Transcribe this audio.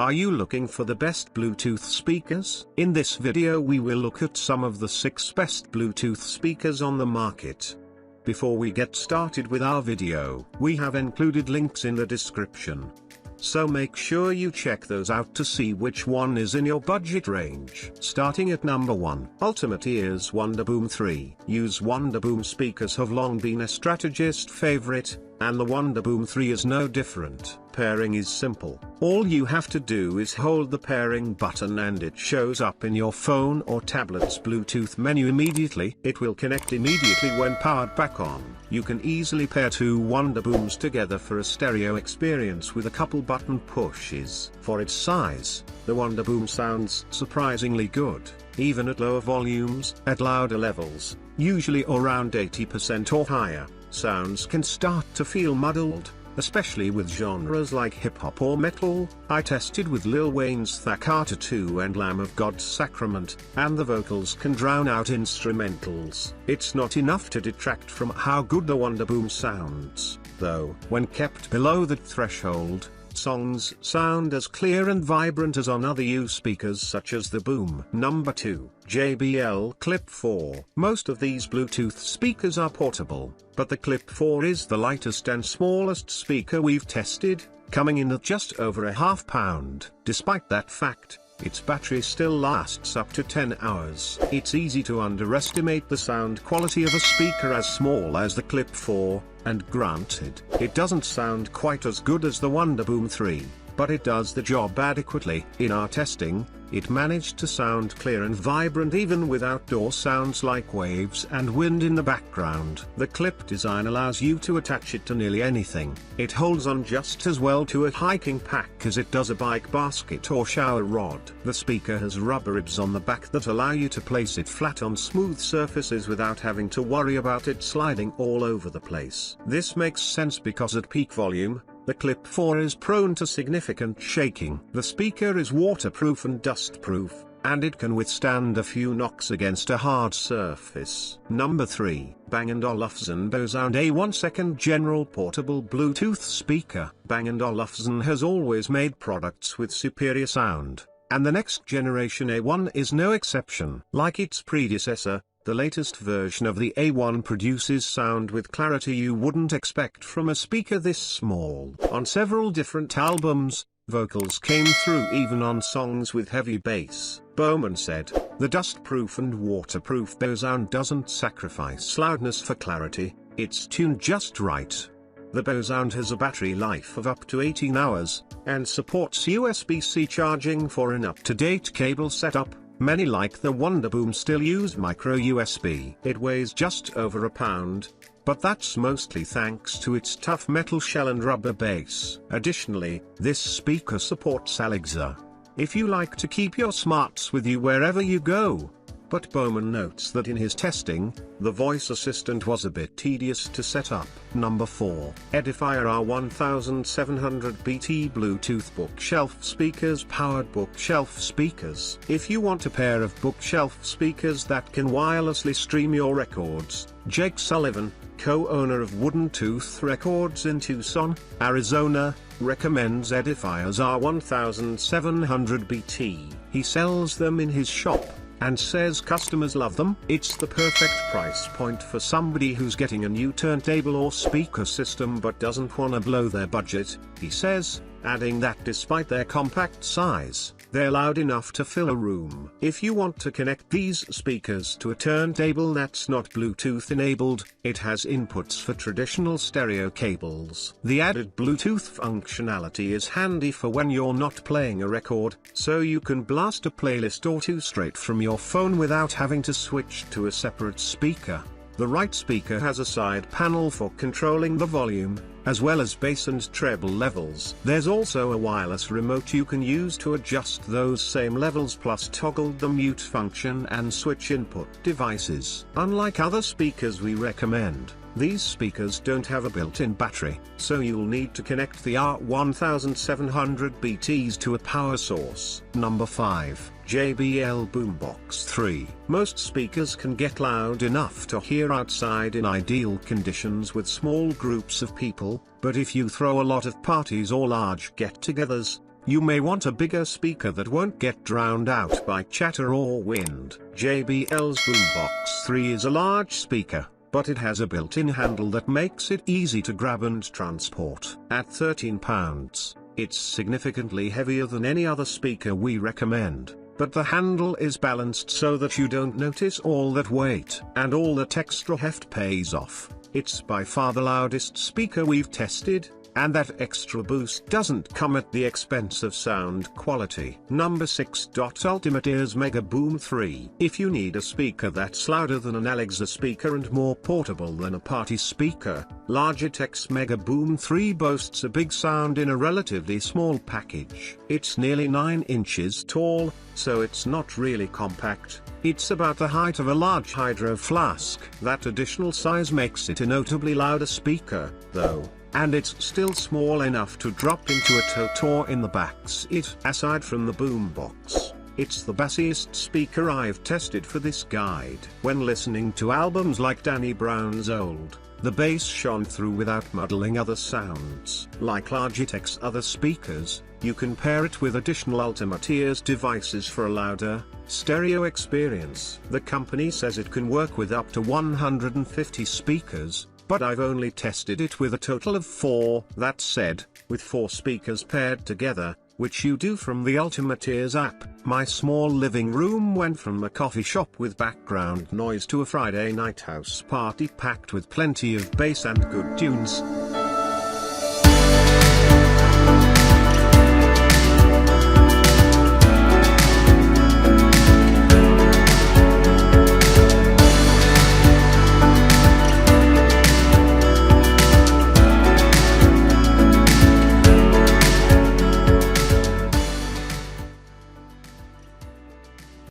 Are you looking for the best Bluetooth speakers? In this video we will look at some of the 6 best Bluetooth speakers on the market. Before we get started with our video, we have included links in the description. So make sure you check those out to see which one is in your budget range. Starting at number 1, Ultimate Ears Wonderboom 3. Use Wonderboom speakers have long been a strategist favorite, and the Wonderboom 3 is no different. Pairing is simple. All you have to do is hold the pairing button and it shows up in your phone or tablet's Bluetooth menu immediately. It will connect immediately when powered back on. You can easily pair 2 Wonderbooms together for a stereo experience with a couple button pushes. For its size, the Wonderboom sounds surprisingly good, even at lower volumes. At louder levels, usually around 80% or higher, sounds can start to feel muddled, especially with genres like hip-hop or metal. I tested with Lil Wayne's Thakata 2 and Lamb of God's Sacrament, and the vocals can drown out instrumentals. It's not enough to detract from how good the Wonderboom sounds, though. When kept below that threshold, songs sound as clear and vibrant as on other U speakers such as the Boom. Number 2, JBL Clip 4. Most of these Bluetooth speakers are portable, but the Clip 4 is the lightest and smallest speaker we've tested, coming in at just over a half pound. Despite that fact, its battery still lasts up to 10 hours. It's easy to underestimate the sound quality of a speaker as small as the Clip 4, and granted, it doesn't sound quite as good as the Wonderboom 3, but it does the job adequately. In our testing, it managed to sound clear and vibrant even with outdoor sounds like waves and wind in the background. The clip design allows you to attach it to nearly anything. It holds on just as well to a hiking pack as it does a bike basket or shower rod. The speaker has rubber ribs on the back that allow you to place it flat on smooth surfaces without having to worry about it sliding all over the place. This makes sense because at peak volume, the Clip 4 is prone to significant shaking. The speaker is waterproof and dustproof, and it can withstand a few knocks against a hard surface. Number 3, Bang & Olufsen Bosound A1 Second General Portable Bluetooth Speaker. Bang & Olufsen has always made products with superior sound, and the next generation A1 is no exception. Like its predecessor, the latest version of the A1 produces sound with clarity you wouldn't expect from a speaker this small. On several different albums, vocals came through even on songs with heavy bass. Bowman said, "The dustproof and waterproof Bosound doesn't sacrifice loudness for clarity, it's tuned just right." The Bosound has a battery life of up to 18 hours, and supports USB-C charging for an up-to-date cable setup. Many like the Wonderboom still use micro USB. It weighs just over a pound, but that's mostly thanks to its tough metal shell and rubber base. Additionally, this speaker supports Alexa, if you like to keep your smarts with you wherever you go. But Bowman notes that in his testing, the voice assistant was a bit tedious to set up. Number 4, Edifier R1700BT Bluetooth Bookshelf Speakers. Powered bookshelf speakers. If you want a pair of bookshelf speakers that can wirelessly stream your records, Jake Sullivan, co-owner of Wooden Tooth Records in Tucson, Arizona, recommends Edifier's R1700BT. He sells them in his shop, and says customers love them. It's the perfect price point for somebody who's getting a new turntable or speaker system but doesn't want to blow their budget, he says, adding that despite their compact size, they're loud enough to fill a room. If you want to connect these speakers to a turntable that's not Bluetooth enabled, it has inputs for traditional stereo cables. The added Bluetooth functionality is handy for when you're not playing a record, so you can blast a playlist or two straight from your phone without having to switch to a separate speaker. The right speaker has a side panel for controlling the volume, as well as bass and treble levels. There's also a wireless remote you can use to adjust those same levels, plus toggle the mute function and switch input devices. Unlike other speakers we recommend, these speakers don't have a built-in battery, so you'll need to connect the R1700BTs to a power source. Number 5, JBL Boombox 3. Most speakers can get loud enough to hear outside in ideal conditions with small groups of people, but if you throw a lot of parties or large get-togethers, You may want a bigger speaker that won't get drowned out by chatter or wind. JBL's Boombox 3 is a large speaker, but it has a built-in handle that makes it easy to grab and transport. At £13, it's significantly heavier than any other speaker we recommend, but the handle is balanced so that you don't notice all that weight, and all that extra heft pays off. It's by far the loudest speaker we've tested, and that extra boost doesn't come at the expense of sound quality. Number 6. Ultimate Ears Mega Boom 3. If you need a speaker that's louder than an Alexa speaker and more portable than a party speaker, Logitech's Mega Boom 3 boasts a big sound in a relatively small package. It's nearly 9 inches tall, so it's not really compact. It's about the height of a large hydro flask. That additional size makes it a notably louder speaker, though. And it's still small enough to drop into a tote or in the back seat. Aside from the boombox, it's the bassiest speaker I've tested for this guide. When listening to albums like Danny Brown's Old, the bass shone through without muddling other sounds. Like Logitech's other speakers, you can pair it with additional Ultimate Ears devices for a louder, stereo experience. The company says it can work with up to 150 speakers, but I've only tested it with a total of 4. That said, with 4 speakers paired together, which you do from the Ultimate Ears app, my small living room went from a coffee shop with background noise to a Friday night house party packed with plenty of bass and good tunes.